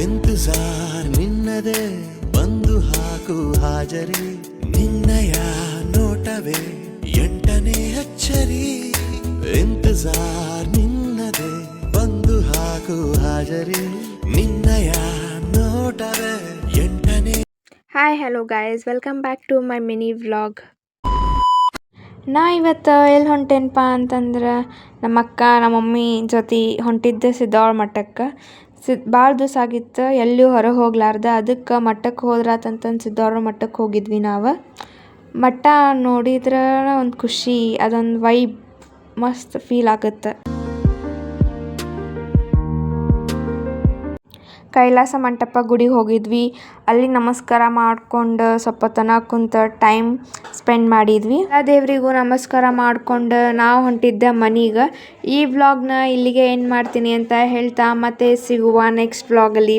ಇಂತಜಾರ್ ನಿನ್ನದೇ ಬಂದು ಹಾಕು ಹಾಜರಿ ನಿನ್ನಯ ನೋಟವೇ ಎಂಟನೇ ಅಚ್ಚರಿ ಇಂತಜಾರ್ ನಿನ್ನದೇ ಬಂದು ಹಾಕು ಹಾಜರಿ ನಿನ್ನಯ ನೋಟವೇ ಎಂಟನೇ. Hi hello guys, welcome back to my mini vlog. ನಾ ಇವತ್ತು ಎಲ್ಲಿ ಹೊಂಟೇನಪ್ಪ ಅಂತಂದ್ರೆ ನಮ್ಮ ಅಕ್ಕ ನಮ್ಮ ಮಮ್ಮಿ ಜೊತೆ ಹೊಂಟಿದ್ದೆ ಸಿದ್ದಾಳ ಮಠಕ್ಕೆ. ಭಾಳ ದಿವಸ ಆಗಿತ್ತು ಎಲ್ಲಿಯೂ ಹೊರಗೆ ಹೋಗ್ಲಾರ್ದ, ಅದಕ್ಕೆ ಮಠಕ್ಕೆ ಹೋದ್ರಾತಂತಂದು ಸಿದ್ದಾಳ ಮಠಕ್ಕೆ ಹೋಗಿದ್ವಿ ನಾವು. ಮಠ ನೋಡಿದ್ರೆ ಒಂದು ಖುಷಿ, ಅದೊಂದು ವೈಬ್ ಮಸ್ತ್ ಫೀಲ್ ಆಗುತ್ತೆ. ಕೈಲಾಸ ಮಂಟಪ ಗುಡಿಗೆ ಹೋಗಿದ್ವಿ. ಅಲ್ಲಿ ನಮಸ್ಕಾರ ಮಾಡ್ಕೊಂಡು ಸ್ವಲ್ಪ ತನ ಕುಂತ ಟೈಮ್ ಸ್ಪೆಂಡ್ ಮಾಡಿದ್ವಿ. ಆ ದೇವರಿಗೂ ನಮಸ್ಕಾರ ಮಾಡ್ಕೊಂಡು ನಾವು ಹೊಂಟಿದ್ದೆ ಮನೆಗೆ. ಈ ವ್ಲಾಗ್ನ ಇಲ್ಲಿಗೆ ಏನು ಮಾಡ್ತೀನಿ ಅಂತ ಹೇಳ್ತಾ ಮತ್ತೆ ಸಿಗುವ ನೆಕ್ಸ್ಟ್ ವ್ಲಾಗಲ್ಲಿ.